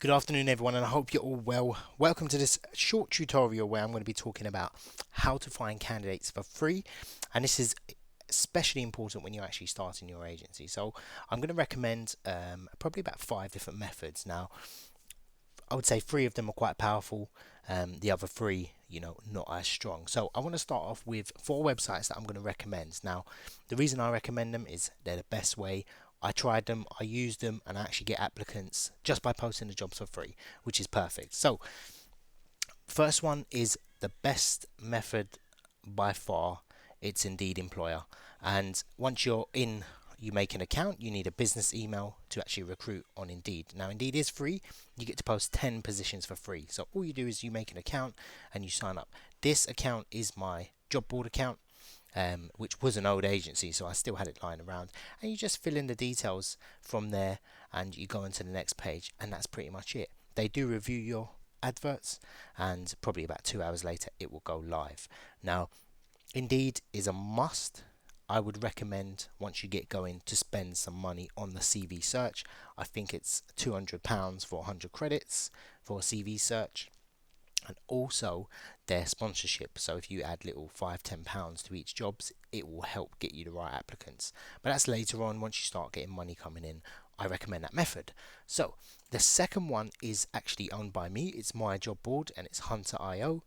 Good afternoon, everyone, and I hope you're all well. Welcome to this short tutorial where I'm going to be talking about how to find candidates for free, and this is especially important when you're actually starting your agency. So I'm going to recommend probably about 5 different methods. Now, I would say 3 of them are quite powerful. The other 3, not as strong. So I want to start off with 4 websites that I'm going to recommend. Now, the reason I recommend them is they're the best way. I tried them, I used them, and I actually get applicants just by posting the jobs for free, which is perfect. So, first one is the best method by far. It's Indeed Employer. And once you're in, you make an account, you need a business email to actually recruit on Indeed. Now, Indeed is free. You get to post 10 positions for free. So all you do is you make an account and you sign up. This account is my job board account, which was an old agency, so I still had it lying around. And you just fill in the details from there and you go into the next page, and that's pretty much it. They do review your adverts, and probably about 2 hours later it will go live. Now, Indeed is a must. I would recommend once you get going to spend some money on the CV search. I think it's £200 for 100 credits for a CV search, and also their sponsorship. So if you add little £5-10 to each jobs, it will help get you the right applicants. But that's later on. Once you start getting money coming in, I recommend that method. So the second one is actually owned by me. It's my job board and it's Hunterio,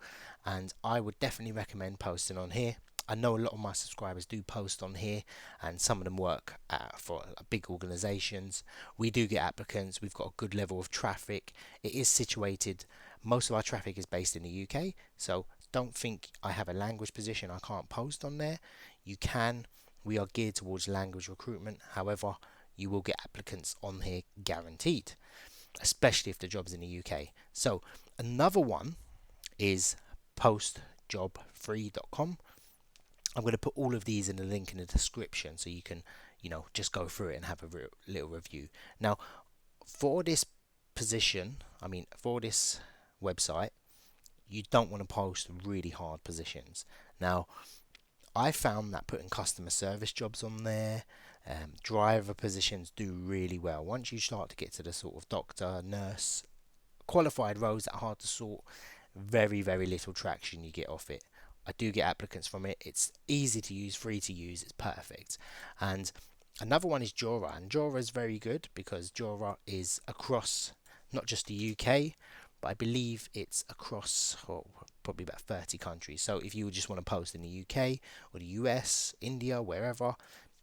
and I would definitely recommend posting on here. I know a lot of my subscribers do post on here, and some of them work for big organizations. We do get applicants. We've got a good level of traffic. It is situated, most of our traffic is based in the UK, so don't think I have a language position I can't post on there. You can. We are geared towards language recruitment. However, you will get applicants on here guaranteed, especially if the job's in the UK. So another one is postjobfree.com. I'm going to put all of these in the link in the description so you can, just go through it and have a little review. Now, for this for this website, you don't want to post really hard positions. Now, I found that putting customer service jobs on there, driver positions do really well. Once you start to get to the sort of doctor, nurse, qualified roles that are hard to sort, very, very little traction you get off it. I do get applicants from it. It's easy to use, free to use, it's perfect. And another one is Jora, and Jora is very good because Jora is across not just the UK, but I believe it's across probably about 30 countries. So if you just want to post in the UK or the US, India, wherever,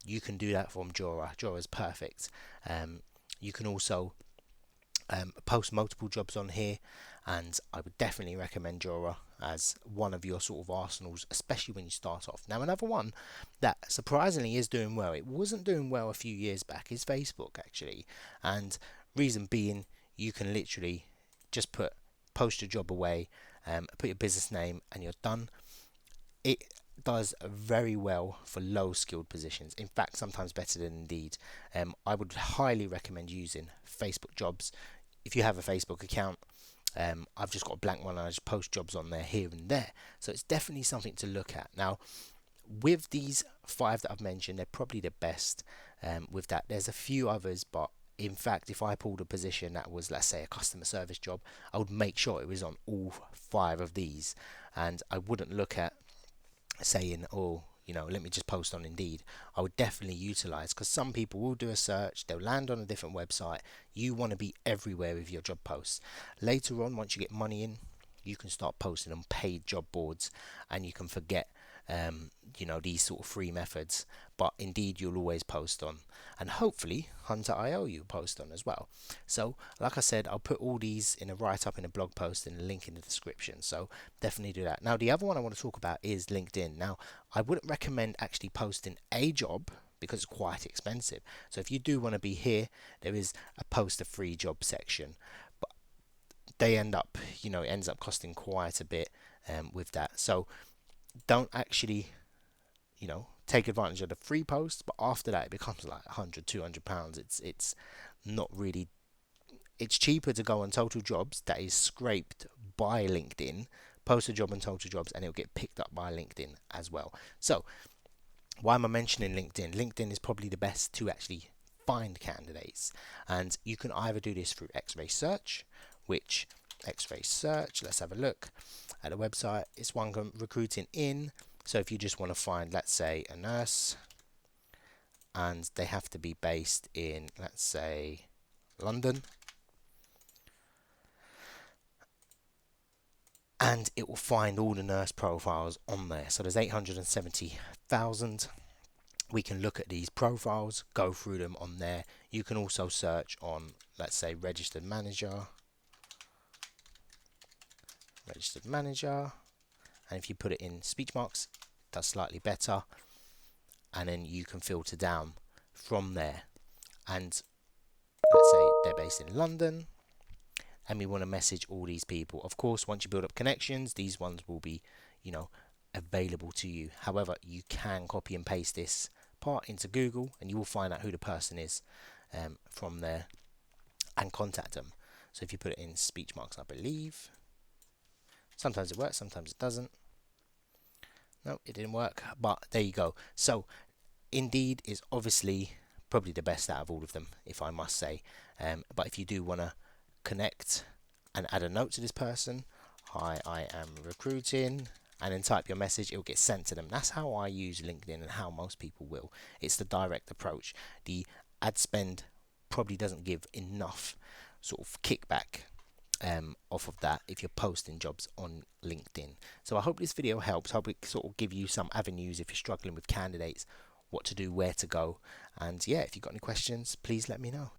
you can do that from Jora. Jora is perfect. You can also post multiple jobs on here, and I would definitely recommend Jora as one of your sort of arsenals, especially when you start off. Now, another one that surprisingly is doing well, it wasn't doing well a few years back, is Facebook actually, and reason being, you can literally just post your job away, put your business name, and you're done. It does very well for low skilled positions, in fact sometimes better than Indeed. I would highly recommend using Facebook jobs if you have a Facebook account. I've just got a blank one and I just post jobs on there here and there, so it's definitely something to look at. Now, with these 5 that I've mentioned, they're probably the best. With that, there's a few others, but in fact, if I pulled a position that was, let's say, a customer service job, I would make sure it was on all 5 of these, and I wouldn't look at saying, let me just post on Indeed. I would definitely utilize, because some people will do a search, they'll land on a different website. You want to be everywhere with your job posts. Later on, once you get money in, you can start posting on paid job boards, and you can forget these sort of free methods, but Indeed you'll always post on, and hopefully Hunterio you post on as well. So like I said, I'll put all these in a write-up in a blog post and a link in the description, so definitely do that. Now, the other one I want to talk about is LinkedIn. Now, I wouldn't recommend actually posting a job because it's quite expensive. So if you do want to be here, there is a post a free job section, but they end up, it ends up costing quite a bit with that. So don't actually, take advantage of the free posts, but after that it becomes like £100-200. It's not really. It's cheaper to go on Total Jobs, that is scraped by LinkedIn, post a job on Total Jobs, and it'll get picked up by LinkedIn as well. So why am I mentioning LinkedIn? LinkedIn is probably the best to actually find candidates. And you can either do this through X-ray search, which X-ray search, let's have a look at the website. It's one recruiting in. So if you just want to find, let's say, a nurse, and they have to be based in, let's say, London, and it will find all the nurse profiles on there. So there's 870,000. We can look at these profiles, go through them on there. You can also search on, let's say, registered manager, and if you put it in speech marks, it does slightly better, and then you can filter down from there. And let's say they're based in London, and we want to message all these people. Of course, once you build up connections, these ones will be, available to you. However, you can copy and paste this part into Google, and you will find out who the person is from there and contact them. So if you put it in speech marks, I believe, sometimes it works, sometimes it doesn't. No, it didn't work, but there you go. So Indeed is obviously probably the best out of all of them, if I must say. But if you do want to connect and add a note to this person, hi, I am recruiting, and then type your message, it will get sent to them. That's how I use LinkedIn and how most people will. It's the direct approach. The ad spend probably doesn't give enough sort of kickback off of that if you're posting jobs on LinkedIn. So I hope this video helps. I hope it sort of give you some avenues if you're struggling with candidates, what to do, where to go. And yeah, if you've got any questions, please let me know.